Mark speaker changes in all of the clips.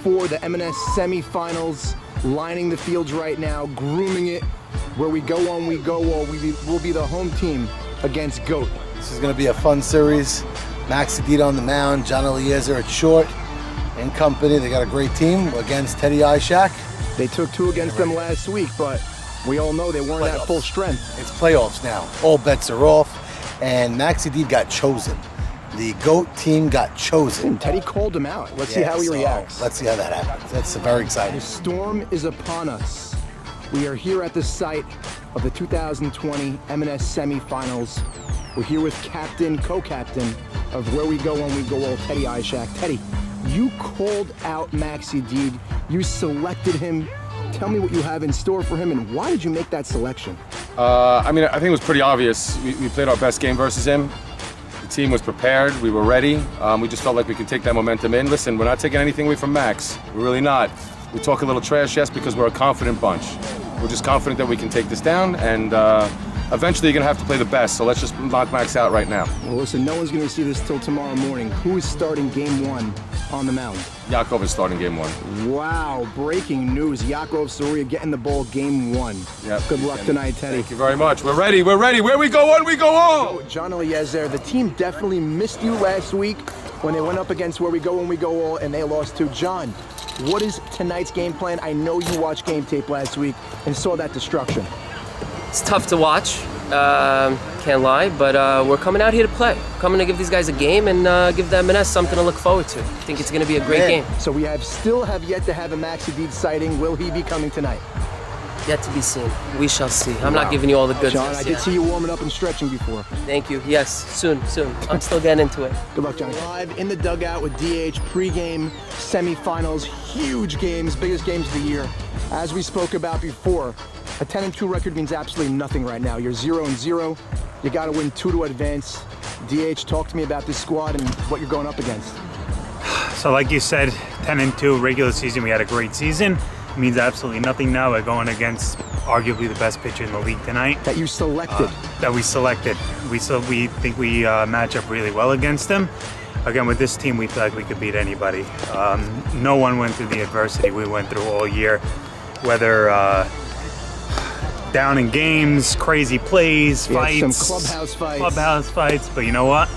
Speaker 1: for the M&S semifinals, lining the fields right now, grooming it. Where we go on, we go all. We'll be the home team against GOAT.
Speaker 2: This is going to be a fun series. Max Adida on the mound, John Eliezer at short, and company. They got a great team against Teddy Ishak.
Speaker 1: They took 2 against them last week, but we all know they weren't at full strength.
Speaker 2: It's playoffs now. All bets are off, and Max Adida got chosen. The GOAT team got chosen.
Speaker 1: Teddy called him out. Let's see how he reacts.
Speaker 2: Let's see how that happens. That's very exciting.
Speaker 1: The storm is upon us. We are here at the site of the 2020 M&S semifinals. We're here with captain, co-captain of Where We Go When We Go All, Teddy Ishak. Teddy, you called out Max Adida. You selected him. Tell me what you have in store for him, and why did you make that selection?
Speaker 3: I think it was pretty obvious. We played our best game versus him. The team was prepared. We were ready. We just felt like we could take that momentum in. Listen, we're not taking anything away from Max. We're really not. We talk a little trash, yes, because we're a confident bunch. We're just confident that we can take this down, and eventually you're going to have to play the best, so let's just knock Max out right now.
Speaker 1: Well, listen, no one's going to see this till tomorrow morning. Who is starting game 1 on the mound?
Speaker 3: Yakov is starting game 1.
Speaker 1: Wow, breaking news. Yakov Soria getting the ball game 1.
Speaker 3: Yep.
Speaker 1: Good luck tonight, Teddy.
Speaker 3: Thank you very much. We're ready. We're ready. Where we go on, we go all.
Speaker 1: So, John Eliezer, the team definitely missed you last week when they went up against Where We Go When We Go All, and they lost to John. What is tonight's game plan? I know you watched game tape last week and saw that destruction.
Speaker 4: It's tough to watch, can't lie, but we're coming out here to play. Coming to give these guys a game and give the M&S something to look forward to. I think it's going to be a great game.
Speaker 1: So we still have yet to have a Max Adida sighting. Will he be coming tonight?
Speaker 4: Yet to be seen. We shall see. I'm not giving you all the goods.
Speaker 1: John, I did see you warming up and stretching before.
Speaker 4: Thank you. Yes, soon. I'm still getting into it.
Speaker 1: Good luck, Johnny. Live in the dugout with DH, pregame, semifinals, huge games, biggest games of the year. As we spoke about before, a 10-2 record means absolutely nothing right now. You're 0-0. You got to win 2 to advance. DH, talk to me about this squad and what you're going up against.
Speaker 5: So like you said, 10-2 regular season, we had a great season. It means absolutely nothing now. We're going against arguably the best pitcher in the league tonight.
Speaker 1: That you selected.
Speaker 5: We think we match up really well against them. Again, with this team, we feel like we could beat anybody. No one went through the adversity we went through all year, whether down in games, crazy plays, fights,
Speaker 1: some clubhouse fights.
Speaker 5: But you know what?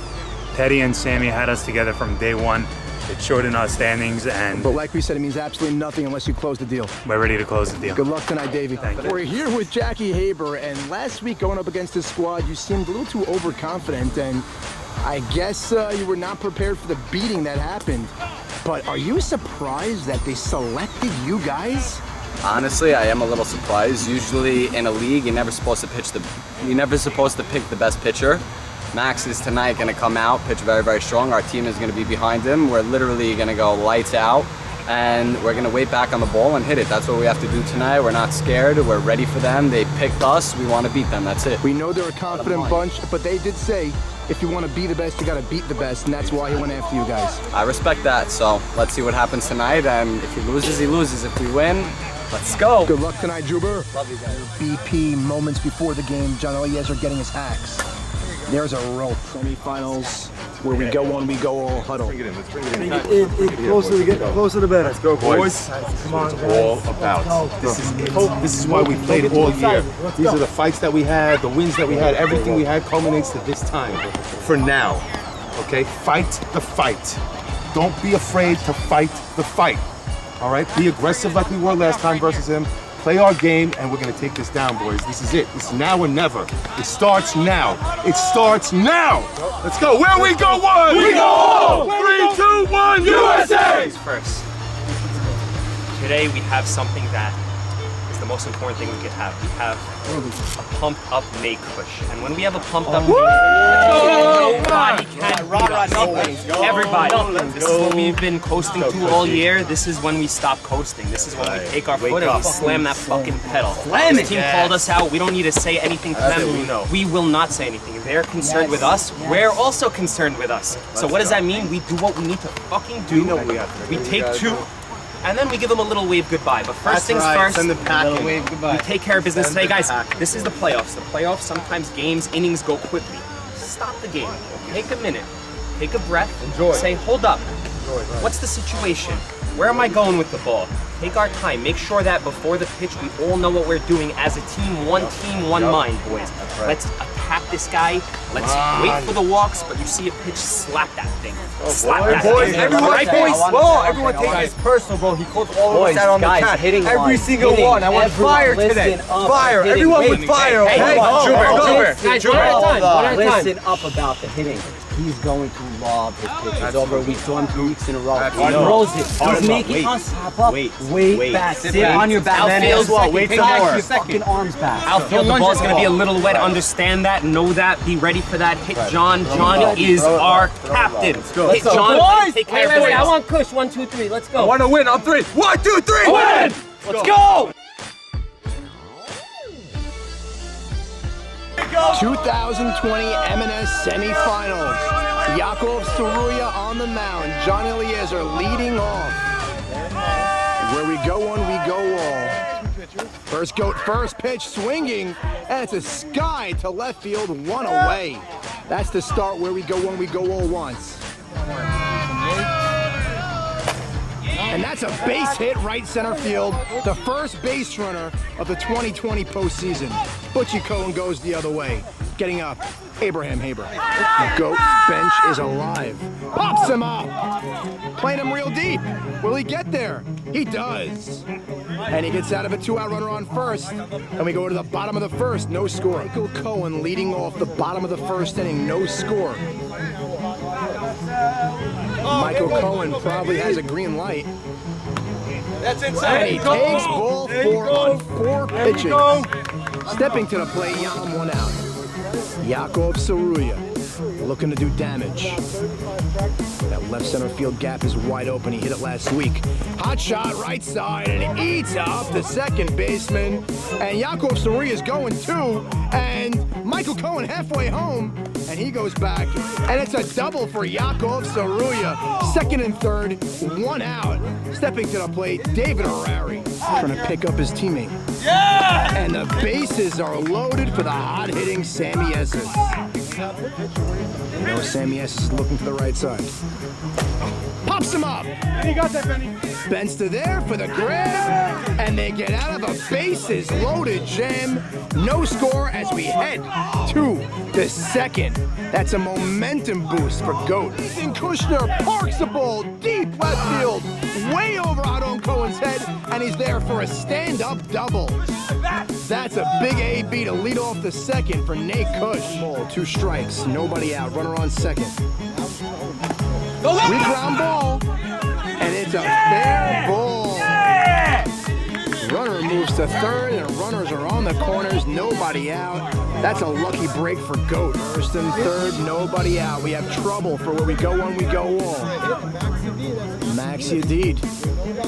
Speaker 5: Teddy and Sammy had us together from day one. It shortened our standings, and
Speaker 1: but like we said, it means absolutely nothing unless you close the deal.
Speaker 5: We're ready to close the deal.
Speaker 1: Good luck tonight, Davey.
Speaker 5: Thank you.
Speaker 1: We're here with Jackie Haber, and last week going up against this squad, you seemed a little too overconfident, and I guess you were not prepared for the beating that happened. But are you surprised that they selected you guys?
Speaker 6: Honestly, I am a little surprised. Usually in a league, you're never supposed to pick the best pitcher. Max is tonight going to come out, pitch very, very strong. Our team is going to be behind him. We're literally going to go lights out, and we're going to wait back on the ball and hit it. That's what we have to do tonight. We're not scared. We're ready for them. They picked us. We want to beat them. That's it.
Speaker 1: We know they're a confident bunch, but they did say if you want to be the best, you got to beat the best, and that's why he went after you guys.
Speaker 6: I respect that. So let's see what happens tonight. And if he loses, he loses. If we win, let's go.
Speaker 1: Good luck tonight, Juber.
Speaker 6: Love you guys.
Speaker 1: BP moments before the game. John Eliezer getting his axe. There's a rope. Semifinals, Where We Go When We Go All huddle.
Speaker 7: Closer to better. Let's go, boys. Come on, all about. This is it. This is why we played all year. These are the fights that we had, the wins that we had, everything we had culminates to this time. For now, okay? Fight the fight. Don't be afraid to fight the fight. All right? Be aggressive like we were last time versus him. Play our game, and we're going to take this down, boys. This is it. This is now or never. It starts now. It starts now. Let's go. Where we go, one. We go all. 3, 2, 1, USA!
Speaker 8: First, today we have something that is the most important thing we could have. We have a pumped up May Kush. And when we have a pumped up May nobody can beat us. Everybody. This is what we've been coasting to all year. This is when we stop coasting. This is when we take our foot and we slam that fucking pedal. This team called us out. We don't need to say anything to them. We will not say anything. They're concerned with us. We're also concerned with us. So what does that mean? We do what we need to fucking do. We take 2. And then we give them a little wave goodbye. But first things first, we take care of business today. Guys, this is the playoffs. The playoffs, sometimes games, innings go quickly. Stop the game. Take a minute. Take a breath. Say, hold up. What's the situation? Where am I going with the ball? Take our time. Make sure that before the pitch, we all know what we're doing as a team, one mind, boys. Let's attack this guy. Let's wait for the walks, but you see a pitch, slap that thing. Slap that
Speaker 7: Boys,
Speaker 8: thing.
Speaker 7: everyone,
Speaker 8: Right, boys?
Speaker 7: whoa, everyone take this personal, bro. He called all of us out on the chat. Every single one. I want fire today. Fire. Everyone with fire.
Speaker 8: Hey,
Speaker 4: Guys, one at a time. One at a time.
Speaker 9: Listen up about the hitting. He's going to love his pitches over. We saw him 2 weeks in a row. He throws it. He's making us hop up. Wait back. Sit on your back.
Speaker 8: Outfield,
Speaker 9: Wait some more. Your fucking arms back.
Speaker 8: Outfield, the ball's going to be a little wet. Understand that. Know that. Be ready for that. Hit John. John is our captain. Let's go. Hit John. Take care of
Speaker 4: Wait. I want Kush. 1, 2, 3. Let's go.
Speaker 7: I want to win on 3. 1, 2, 3.
Speaker 8: Win! Let's go!
Speaker 1: 2020 M&S semifinals. Yakov Saruya on the mound. John Eliezer leading off. Where we go one, we go all. First goat, first pitch swinging, and it's a sky to left field, one away. That's the start. Where we go one, we go all once. And that's a base hit right center field. The first base runner of the 2020 postseason. Butchie Cohen goes the other way. Getting up, Abraham Haber. The GOAT bench is alive. Pops him up. Playing him real deep. Will he get there? He does. And he gets out of a 2-out runner on first. And we go to the bottom of the first, no score. Michael Cohen leading off the bottom of the first inning, no score. Michael Cohen probably has a green light.
Speaker 7: That's inside.
Speaker 1: And he takes ball 4 on 4 pitches. Stepping to the plate, Yam 1 out. Yakov Saruya looking to do damage. That left center field gap is wide open. He hit it last week. Hot shot right side and eats up the second baseman. And Yakov Saruya is going too. And Michael Cohen halfway home. And he goes back. And it's a double for Yakov Saruya. Second and third, 1 out. Stepping to the plate, David Harari trying to pick up his teammate. Yeah! And the bases are loaded for the hot-hitting Sammy Esses. You know Sammy Esses is looking for the right side. Pops him up.
Speaker 7: And you got that, Benny.
Speaker 1: Bends to there for the grab. And they get out of a bases loaded jam. No score as we head to the second. That's a momentum boost for GOAT. Ethan Kushner parks the ball deep left field, way over Adon Cohen's head, and he's there for a stand-up double. That's a big AB to lead off the second for Nate Kush. Ball, 2 strikes, nobody out, runner on second. 3 ground ball, and it's a fair ball. Runner moves to third, and runners are on the corners, nobody out. That's a lucky break for GOAT. First and third, nobody out. We have trouble for where we go one, we go all. Max Yadid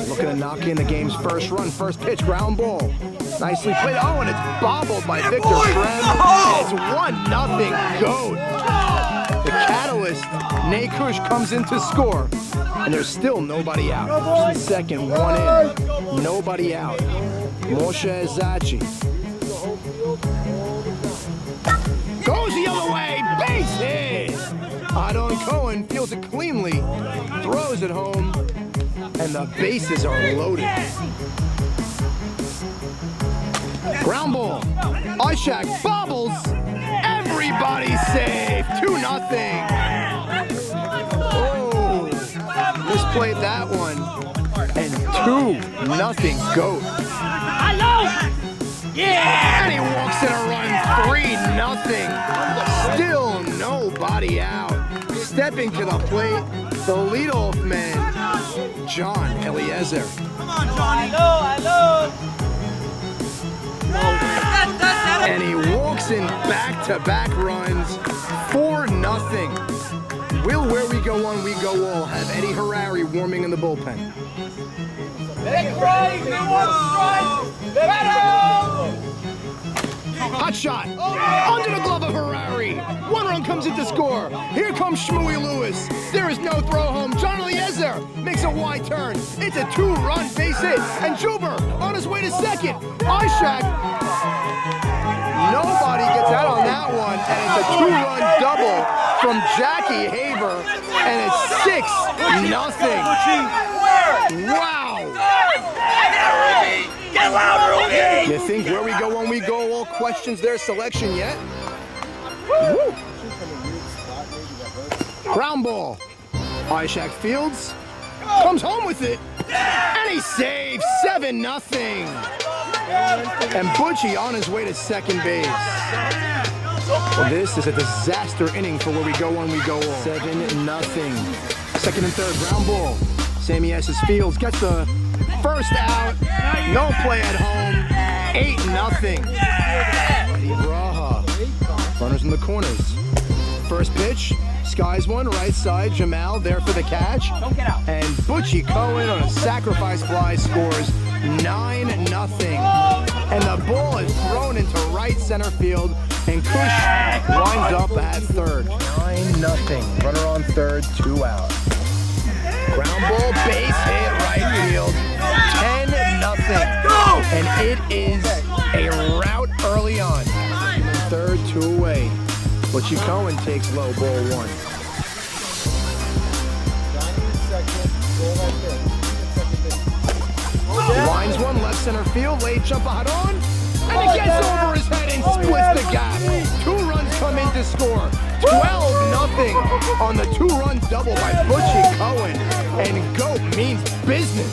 Speaker 1: looking to knock in the game's first run. First pitch, ground ball. Nicely played. Oh, and it's bobbled by Victor Shrem. And it's 1-0 GOAT. The catalyst, Nate Kush, comes in to score. And there's still nobody out. Second, 1 in. Nobody out. Moshe Zachi goes the other way. Base hit. Adon Cohen fields it cleanly. Throws it home. And the bases are loaded. Ground ball. Ishak bobbles. Everybody's safe. 2-0. Oh, misplayed that one. And 2-0 GOAT. Yeah! And he walks in a run. 3-0. Still nobody out. Stepping to the plate, the leadoff man, John Eliezer.
Speaker 7: Come on, Johnny. Hello.
Speaker 1: And he walks in back-to-back runs, 4-0. Will where we go one, we go all have Eddie Harari warming in the bullpen. Hot shot, under the glove of Harari. 1 run comes in to score. Here comes Shmooey Lewis. There is no throw home. John Eliezer makes a wide turn. It's a 2-run base hit. And Juber on his way to second. Ishak, nobody gets out on that one. And it's a 2-run double from Jackie Haber. And it's 6-0. Wow!
Speaker 10: Get loud, Rudy!
Speaker 1: You think where we go when we go all questions their selection yet? Woo! Ground ball. Ishak Fields comes home with it. And he saves 7-0. And Butchie on his way to second base. Well, this is a disaster inning for where we go when we go all. 7-0. Second and third, ground ball. Sammy S. Fields gets the first out. No play at home. 8-0. Raha. Runners in the corners. First pitch. Skies one, right side. Jamal there for the catch.
Speaker 10: Don't get out.
Speaker 1: And Butchie Cohen on a sacrifice fly scores 9-0. And the ball is thrown into right center field. And Kush winds up at third. 9-0. Runner on third, 2 out. Ground ball, base hit, right field. 10-0. And it is a rout early on. Third, 2 away. Butchie Cohen takes low, ball 1. Winds one, left center field, late jump out on, and it gets over his head and splits the gap. 2 runs come in to score. 12-0 on the 2-run double by Butchie Cohen, and GOAT means business.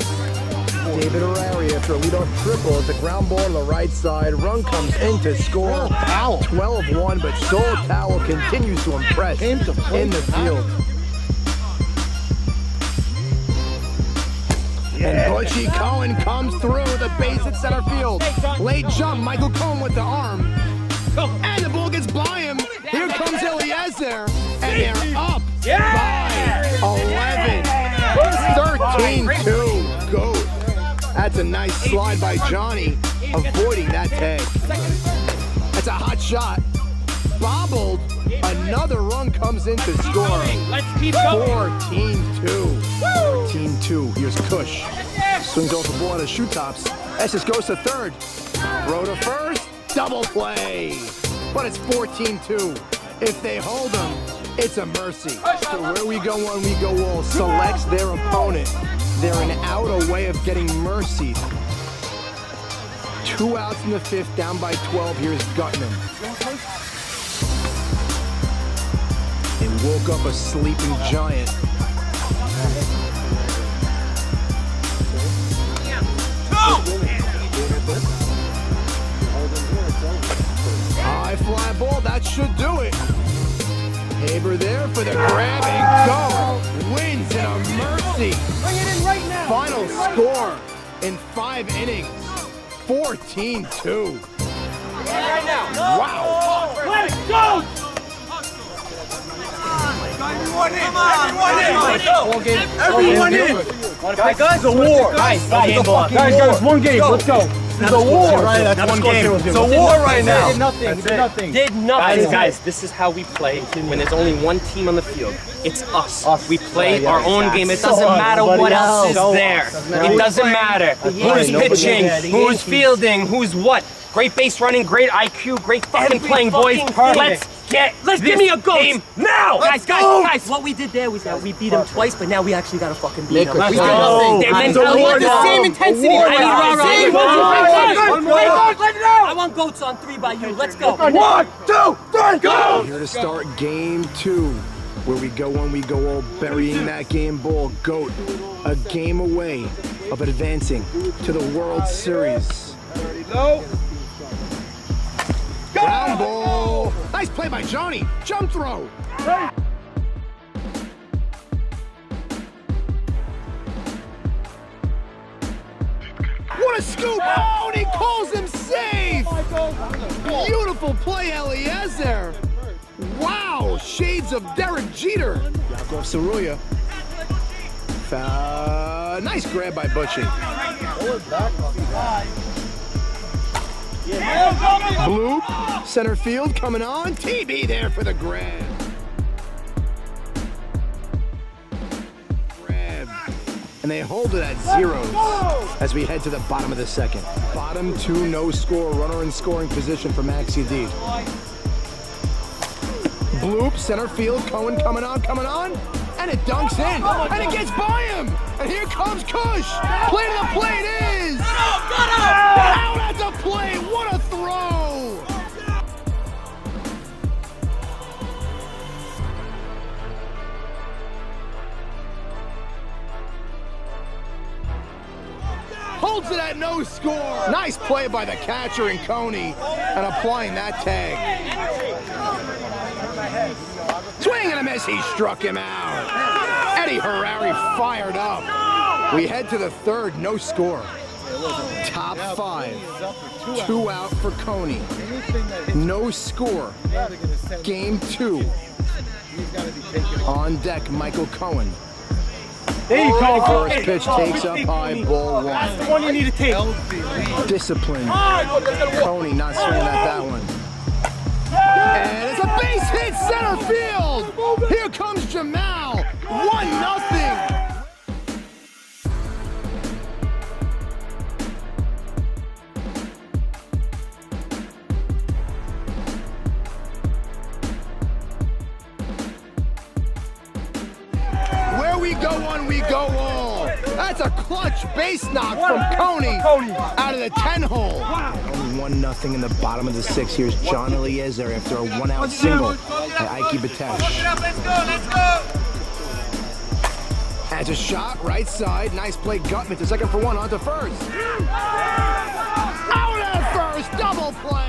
Speaker 1: David Arari after a leadoff triple at the ground ball on the right side. Run comes in to score. 12-1, but Sol Towel continues to impress in the field. And Butchie Cohen comes through the base at center field. Late jump, Michael Cohen with the arm. And the ball gets by him. Here comes Eliezer. And they're up by 11. 13-2. GOAT. That's a nice slide by Johnny, avoiding that tag. That's a hot shot. Bobbled. Another run comes in to score.
Speaker 10: Let's keep going.
Speaker 1: 14-2. 14-2. Here's Kush. Swings off the ball at his shoe tops. Estes goes to third. Throw to first. Double play. But it's 14-2. If they hold him, it's a mercy. So where we go when we go all selects their opponent. They're an out away of getting mercied. 2 outs in the 5th, down by 12. Here's Gutman. They woke up a sleeping giant. High fly ball, that should do it. Haber there for the grab and go. Wins in a mercy.
Speaker 10: Bring it in right now.
Speaker 1: Final score in 5 innings. 14-2.
Speaker 10: Right now.
Speaker 1: Wow.
Speaker 10: Let it go. Everyone in.
Speaker 9: Guys, it's a war. Guys, one game. Let's go.
Speaker 10: It's a war. Right, that's one game. It's a war right now.
Speaker 9: Did nothing.
Speaker 8: Did nothing. Guys, this is how we play when there's only one team on the field. It's us. We play our own game. It doesn't matter what else is there. It doesn't matter who's pitching, who's fielding, who's what. Great base running, great IQ, great fucking playing, boys. Let's give me a game now! Guys, what we did there was that we beat them twice, but now we actually gotta fucking beat them.
Speaker 9: Let's go.
Speaker 8: Their mentality is the same intensity. I want goats on 3 by you. Let's go.
Speaker 10: 1, 2, 3, go!
Speaker 1: Here to start game 2. Where we go when we go all burying that game ball. GOAT, a game away of advancing to the World Series. Ground ball. Nice play by Johnny. Jump throw. What a scoop. Oh, and he calls him safe. Beautiful play, Eliezer. Wow, shades of Derek Jeter. Yakov Saruya. Nice grab by Butchie. Bloop, center field coming on. TB there for the grab. And they hold it at 0 as we head to the bottom of the 2nd. Bottom 2, no score, runner in scoring position for Maxi D. Bloop, center field, Cohen coming on, and it dunks in, and it gets by him. And here comes Kush. Play to the plate is out at the plate. What a throw! Holds it at no score. Nice play by the catcher and Coney, and applying that tag. Swing and a miss, he struck him out. Eddie Harari fired up. We head to the third, no score. Top 5, 2 out for Coney. No score. Game 2. On deck, Michael Cohen.
Speaker 10: There you go.
Speaker 1: First pitch takes up high, ball 1.
Speaker 10: That's the one you need to take.
Speaker 1: Discipline. Coney not swinging at that one. And it's a base hit, center field. Here comes Jamal. 1-0. Where we go one, we go all. That's a clutch base knock from Coney out of the 10-hole. Only 1-0 in the bottom of the 6th. Here's John Eliezer after a 1-out single by Ike Batesh. As a shot, right side. Nice play, Gutman to second for 1, on to first. Out at first, double play.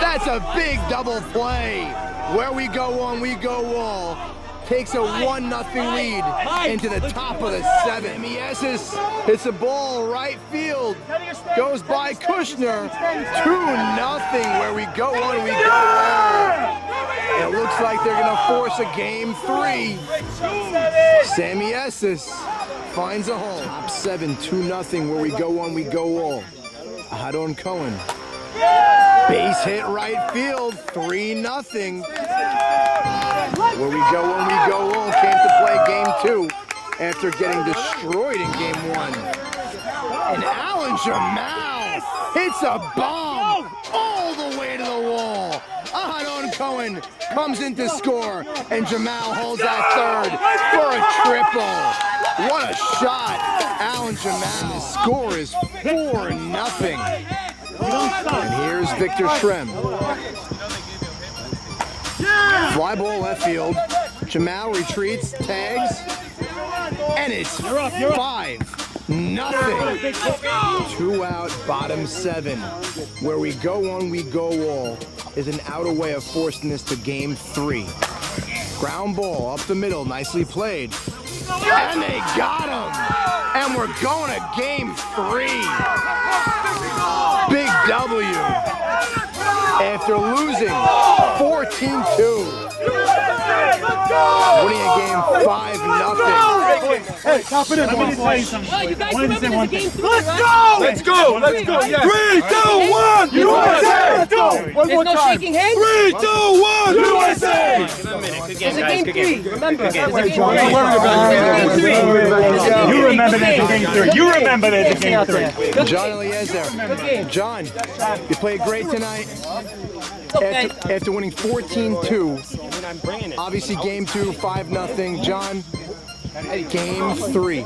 Speaker 1: That's a big double play. Where we go on, we go all. Takes a 1-0 lead into the top of the 7th. Mieses hits a ball right field. Goes by Kushner. 2-0. Where we go on, we go all. It looks like they're going to force a game 3. Sammy Esses finds a hole. Top 7, 2-0. Where we go on, we go all. Hadon Cohen. Base hit right field, 3-0. Where we go when we go on, came to play game 2 after getting destroyed in game 1. And Alan Jamal hits a bomb all the way to the wall. Ahadon Cohen comes in to score, and Jamal holds that third for a triple. What a shot, Alan Jamal. The score is 4-0. And here's Victor Shrem. Fly ball left field. Jamal retreats, tags, and it's 5-0. 2 out, bottom 7. Where we go on, we go all is an outer way of forcing this to game 3. Ground ball up the middle, nicely played. And they got him. And we're going to game 3. Big W after losing 14-2. Winning a game 5-0.
Speaker 10: Hey, top it in. Let me tell you something. You guys remember this game 3, right?
Speaker 7: Let's go! Let's go! Yes.
Speaker 10: 3, 2, 1! USA!
Speaker 7: Let's go! One more
Speaker 4: There's no
Speaker 7: time.
Speaker 4: shaking hands?
Speaker 7: 3, 2, 1! USA!
Speaker 8: Good game,
Speaker 4: It's a
Speaker 8: guys.
Speaker 4: game 3. Remember, it's a game 3.
Speaker 5: You remember that in game 3. You remember that in game 3.
Speaker 1: John Eliezer. John, you played great tonight.
Speaker 4: Okay.
Speaker 1: After winning 14-2, obviously game 2, 5-0. John, game 3.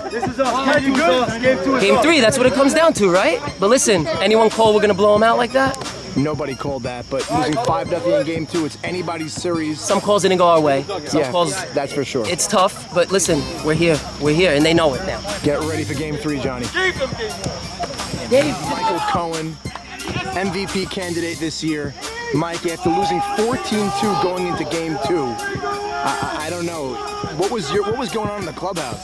Speaker 4: Game 3, that's what it comes down to, right? But listen, anyone call we're going to blow them out like that?
Speaker 1: Nobody called that, but losing 5-0 in game 2, it's anybody's series.
Speaker 4: Some calls didn't go our way. Some
Speaker 1: Yeah,
Speaker 4: calls,
Speaker 1: that's for sure.
Speaker 4: it's tough, but listen, we're here, and they know it now.
Speaker 1: Get ready for game 3, Johnny. Michael Cohen, MVP candidate this year. Mike, after losing 14-2 going into game 2, I don't know. What was going on in the clubhouse?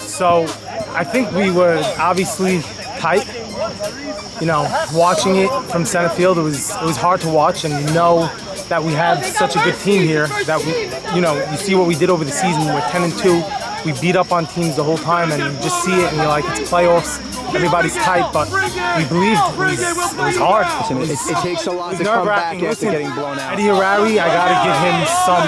Speaker 11: So I think we were obviously tight. You know, watching it from center field, it was hard to watch, and you know that we have such a good team here. That you see what we did over the season. We're 10-2. We beat up on teams the whole time, and you just see it, and you're like, it's playoffs. everybody's tight, but we believed it was hard.
Speaker 1: It takes a lot to come back after getting blown out.
Speaker 11: Eddie Harari, I gotta give him some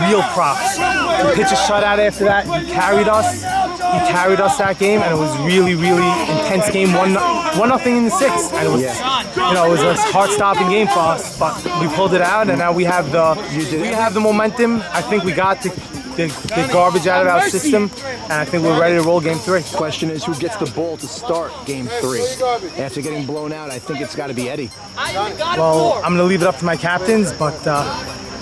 Speaker 11: real props. To pitch a shutout after that, he carried us. He carried us that game, and it was really, really intense game. 1-0 in the sixth, and it was, it was a heart-stopping game for us. But we pulled it out, and now we have the momentum. I think we got the garbage out of our system, and I think we're ready to roll game 3.
Speaker 1: Question is, who gets the ball to start game 3? After getting blown out, I think it's got to be Eddie.
Speaker 11: Well, I'm going to leave it up to my captains, but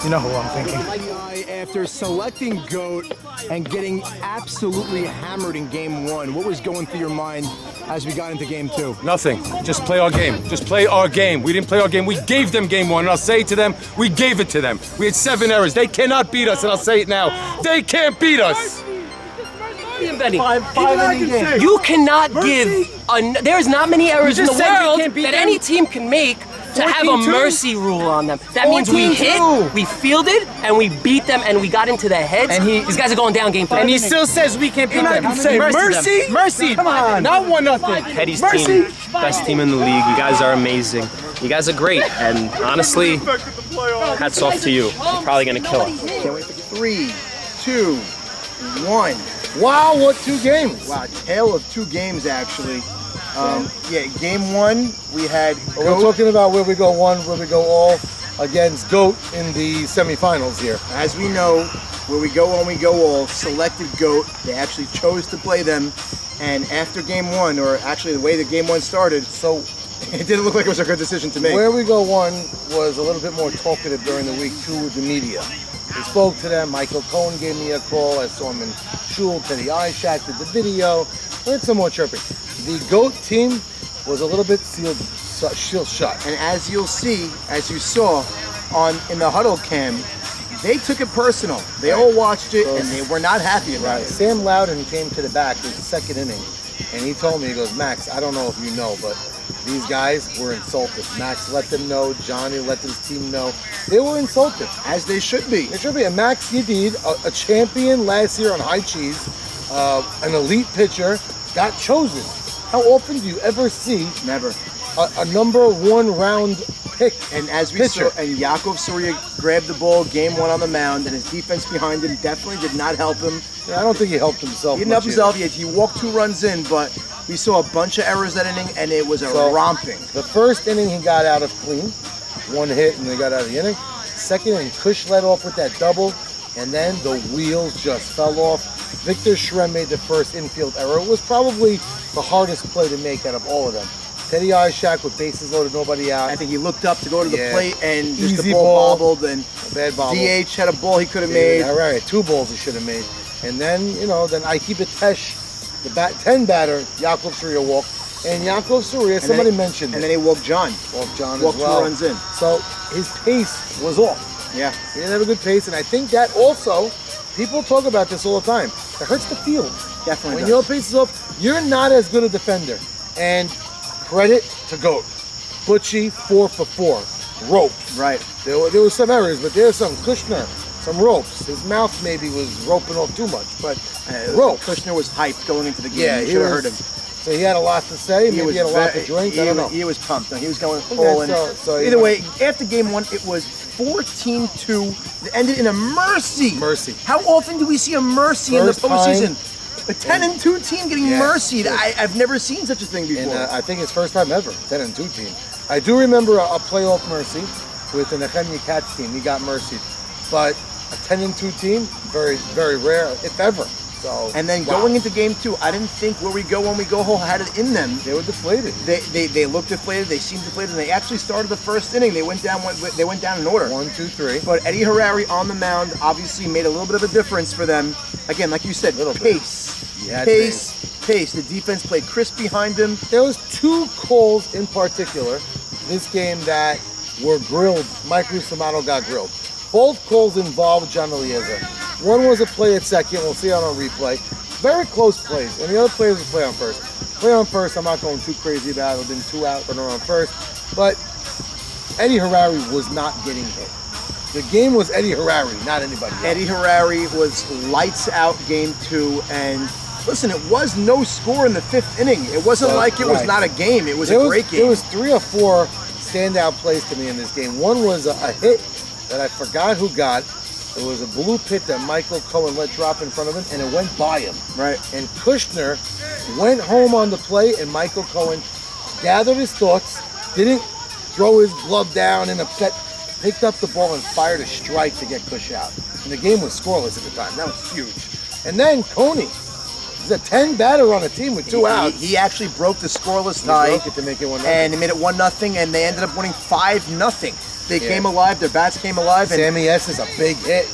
Speaker 11: you know who I'm thinking.
Speaker 1: After selecting GOAT and getting absolutely hammered in game 1, what was going through your mind as we got into game 2?
Speaker 3: Nothing. Just play our game. Just play our game. We didn't play our game. We gave them game 1, and I'll say it to them, we gave it to them. We had 7 errors. They cannot beat us, and I'll say it now. They can't beat us.
Speaker 4: Benny, you cannot give. There's not many errors in the world that any team can make to have a mercy rule on them. That means we hit, we fielded, and we beat them, and we got into their heads. And these guys are going down game 3.
Speaker 10: And he still says we can't beat them.
Speaker 9: Say
Speaker 10: mercy? Mercy, come on. Not 1-0.
Speaker 8: Teddy's team, best team in the league. You guys are amazing. You guys are great, and honestly, hats off to you. You're probably gonna kill us.
Speaker 1: 3, 2, 1.
Speaker 2: Wow, what 2 games?
Speaker 1: Wow, tale of 2 games actually. Game 1 we had
Speaker 2: We're talking about where we go 1, where we go all against GOAT in the semifinals here.
Speaker 1: As we know, where we go 1, we go all. Selected GOAT. They actually chose to play them, and after game 1, or actually the way the game 1 started, so it didn't look like it was a good decision to make.
Speaker 2: Where we go 1 was a little bit more talkative during the week 2 with the media. We spoke to them. Michael Cohen gave me a call. I saw him in Shul. Teddy Ishak did the video. We had some more chirping. The GOAT team was a little bit shield shut.
Speaker 1: And as you'll see, as you saw in the huddle cam, they took it personal. They all watched it, and they were not happy about it.
Speaker 2: Sam Loudon came to the back. It was the second inning, and he told me, he goes, Max, I don't know if you know, but these guys were insulted. Max let them know. Johnny let his team know. They were insulted.
Speaker 1: As they should be.
Speaker 2: They should be. And Max Yedid, a champion last year on high cheese, an elite pitcher, got chosen. How often do you ever see
Speaker 1: Never.
Speaker 2: a number 1 round pick?
Speaker 1: And as we
Speaker 2: pitcher?
Speaker 1: saw, and Yaakov Surya grabbed the ball game 1 on the mound, and his defense behind him definitely did not help him.
Speaker 2: Yeah, I don't think he helped himself.
Speaker 1: He didn't help himself yet. He walked 2 runs in, but we saw a bunch of errors that inning, and it was a romping.
Speaker 2: The first inning he got out of clean, 1 hit, and they got out of the inning. Second inning, Kush led off with that double, and then the wheels just fell off. Victor Shrem made the first infield error. It was probably the hardest play to make out of all of them. Teddy Ishak with bases loaded, nobody out.
Speaker 1: I think he looked up to go to the plate, and just
Speaker 2: Easy
Speaker 1: the ball
Speaker 2: ball.
Speaker 1: bobbled, and
Speaker 2: Bad bobble.
Speaker 1: DH had a ball he could have made.
Speaker 2: All right, 2 balls he should have made. And then, then Aikiba Tesh, the 10 batter, Yaakov Surya walked. And Yaakov Surya, somebody mentioned it.
Speaker 1: And then he walked John.
Speaker 2: Walked John
Speaker 1: Walked
Speaker 2: as well.
Speaker 1: 2 runs in.
Speaker 2: So his pace was off.
Speaker 1: Yeah.
Speaker 2: He didn't have a good pace, and I think that also, people talk about this all the time. It hurts the field.
Speaker 1: Definitely
Speaker 2: When
Speaker 1: does.
Speaker 2: your pace is off, you're not as good a defender. And credit to GOAT. Butchie, 4 for 4. Ropes.
Speaker 1: Right.
Speaker 2: There were some errors, but there's some Kushner, some ropes. His mouth maybe was roping off too much, but ropes.
Speaker 1: Kushner was hyped going into the game.
Speaker 2: Yeah,
Speaker 1: You
Speaker 2: he
Speaker 1: should have
Speaker 2: was-
Speaker 1: heard him.
Speaker 2: So he had a lot to say. Maybe he had a lot to drink. I don't know.
Speaker 1: He was pumped. No, he was going
Speaker 2: Okay,
Speaker 1: all in.
Speaker 2: so
Speaker 1: Either way, after game 1, it was 14-2. It ended in a mercy.
Speaker 2: Mercy.
Speaker 1: How often do we see a mercy in the
Speaker 2: First time.
Speaker 1: postseason? A 10-2 team getting mercied. I've never seen such a thing before.
Speaker 2: And I think it's first time ever, 10-2 team. I do remember a playoff mercy with the Nehemiah Katz team. He got mercied. But a 10-2 team, very, very rare, if ever. So,
Speaker 1: and then going into game 2, I didn't think where we go when we go home had it in them.
Speaker 2: They were deflated.
Speaker 1: They looked deflated. They seemed deflated. And they actually started the first inning. They went down in order.
Speaker 2: 1, 2, 3.
Speaker 1: But Eddie Harari on the mound obviously made a little bit of a difference for them. Again, like you said, pace. Pace. The defense played crisp behind him.
Speaker 2: There was 2 calls in particular this game that were grilled. Mike Rusamato got grilled. Both calls involved John Eliezer. One was a play at second. We'll see it on a replay. Very close plays. And the other play was a play on first. Play on first, I'm not going too crazy about it. Been 2 out, runner on first. But Eddie Harari was not getting hit. The game was Eddie Harari, not anybody else.
Speaker 1: Eddie Harari was lights out game 2, and listen, it was no score in the 5th inning. It wasn't like it was
Speaker 2: right.
Speaker 1: not a game. It was a great game.
Speaker 2: There was 3 or 4 standout plays to me in this game. One was a hit that I forgot who got. It was a blue pit that Michael Cohen let drop in front of him, and it went by him.
Speaker 1: Right.
Speaker 2: And Kushner went home on the play, and Michael Cohen gathered his thoughts, didn't throw his glove down and upset, picked up the ball and fired a strike to get Kush out. And the game was scoreless at the time. That was huge. And then Coney. He's a 10 batter on a team with 2 outs.
Speaker 1: He actually broke the scoreless tie.
Speaker 2: He broke it to make it 1-0.
Speaker 1: And he made it 1-0, and they ended up winning 5-0. They came alive. Their bats came alive. And
Speaker 2: Sammy S is a big hit.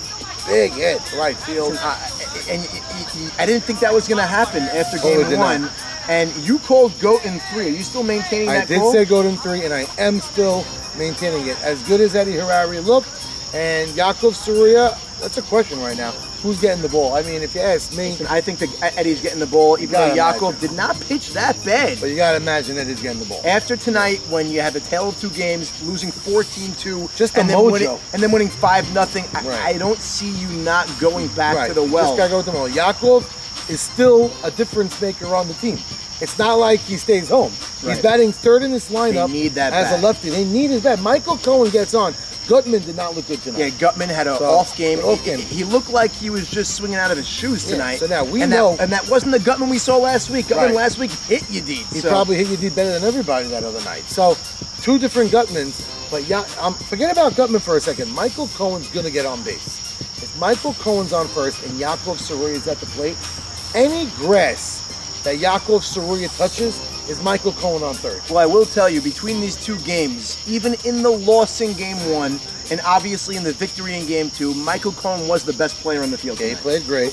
Speaker 2: Big hit to right field.
Speaker 1: I didn't think that was going to happen after game 1. And you called GOAT in 3. Are you still maintaining that
Speaker 2: call? I did say GOAT in 3, and I am still maintaining it. As good as Eddie Harari looked, and Yaakov Saruya, that's a question right now. Who's getting the ball? I mean, if you ask me,
Speaker 1: listen, I think that Eddie's getting the ball, even though Yaakov did not pitch that bad.
Speaker 2: But you got to imagine Eddie's getting the ball.
Speaker 1: After tonight, when you have a tale of 2 games, losing 14-2,
Speaker 2: just a mojo,
Speaker 1: and then winning 5-0, I don't see you not going back to the well.
Speaker 2: Just got to go with the well. Yaakov is still a difference maker on the team. It's not like he stays home. He's batting 3rd in this lineup.
Speaker 1: They need that
Speaker 2: as a lefty. They need his bat. Michael Cohen gets on. Gutman did not look good tonight.
Speaker 1: Yeah, Gutman had an off game. He looked like he was just swinging out of his shoes tonight.
Speaker 2: So now we know.
Speaker 1: And that wasn't the Gutman we saw last week. Gutman last week hit Yedid.
Speaker 2: He probably hit Yedid better than everybody that other night. So 2 different Gutmans. But forget about Gutman for a second. Michael Cohen's going to get on base. If Michael Cohen's on first and Yaakov Saruya is at the plate, any grass that Yaakov Saruya touches is Michael Cohen on 3rd.
Speaker 1: Well, I will tell you, between these 2 games, even in the loss in game 1, and obviously in the victory in game 2, Michael Cohen was the best player on the field.
Speaker 2: Yeah, he played great.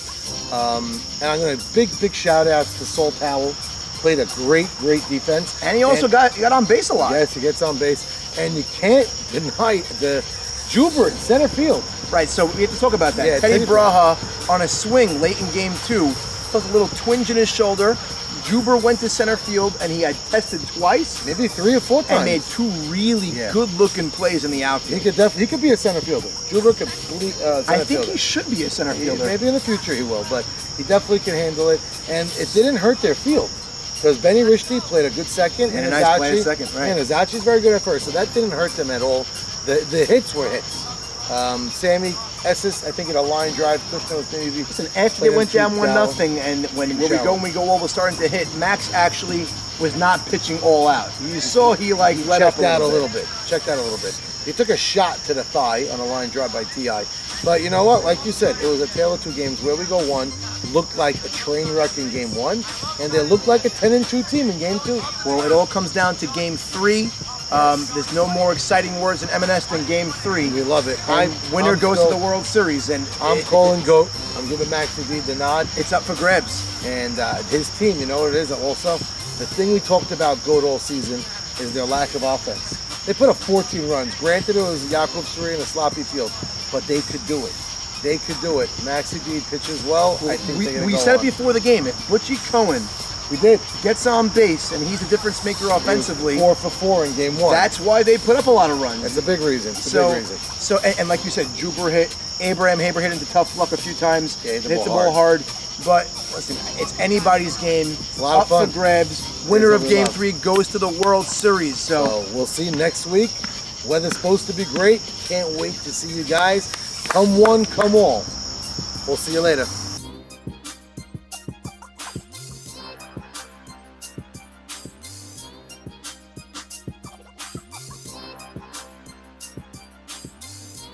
Speaker 2: And I'm going to big shout outs to Sol Powell. Played a great defense.
Speaker 1: And he also got on base a lot.
Speaker 2: Yes, he gets on base. And you can't deny the Juber in center field.
Speaker 1: Right, so we have to talk about that.
Speaker 2: Yeah,
Speaker 1: Teddy Braha on a swing late in game 2, felt a little twinge in his shoulder. Juber went to center field, and he had tested twice,
Speaker 2: maybe 3 or 4 times,
Speaker 1: and made 2 really good-looking plays in the outfield.
Speaker 2: He could be a center fielder. Juber could be center fielder.
Speaker 1: I think he should be a center fielder.
Speaker 2: Maybe in the future he will, but he definitely can handle it. And it didn't hurt their field because Benny Rishti played a good second,
Speaker 1: and a nice play at second, right?
Speaker 2: And Azachi's very good at first, so that didn't hurt them at all. The hits were hits. Sammy Esses, I think, in a line drive. Kushner was maybe.
Speaker 1: Listen, after they went down 1-0, and when we go over starting to hit, Max actually was not pitching all out. You saw he let up
Speaker 2: a little bit. Checked out a little bit. He took a shot to the thigh on a line drive by T.I. But you know what? Like you said, it was a tale of 2 games. Where we go 1 looked like a train wreck in game 1, and they looked like a 10-2 team in game 2.
Speaker 1: Well, it all comes down to game 3. There's no more exciting words in M&S than game 3.
Speaker 2: We love it.
Speaker 1: Winner goes to the World Series, and
Speaker 2: I'm calling GOAT. I'm giving Max Yedid the nod.
Speaker 1: It's up for grabs.
Speaker 2: And his team, you know what it is? Also, the thing we talked about GOAT all season is their lack of offense. They put up 14 runs. Granted, it was Yaakov Saruya in a sloppy field, but they could do it. They could do it. Max Yedid pitches well. I think they're going to go
Speaker 1: We said it before the game. If Butchie Cohen gets on base, and he's a difference maker offensively.
Speaker 2: 4 for 4 in game 1.
Speaker 1: That's why they put up a lot of runs.
Speaker 2: That's a big reason.
Speaker 1: So, and like you said, Juber hit, Abraham Haber hit into tough luck a few times.
Speaker 2: Hit
Speaker 1: the ball hard. But listen, it's anybody's game.
Speaker 2: It's a lot of fun.
Speaker 1: For grabs. Winner of game 3 goes to the World Series. So
Speaker 2: we'll see next week. Weather's supposed to be great. Can't wait to see you guys. Come one, come all. We'll see you later.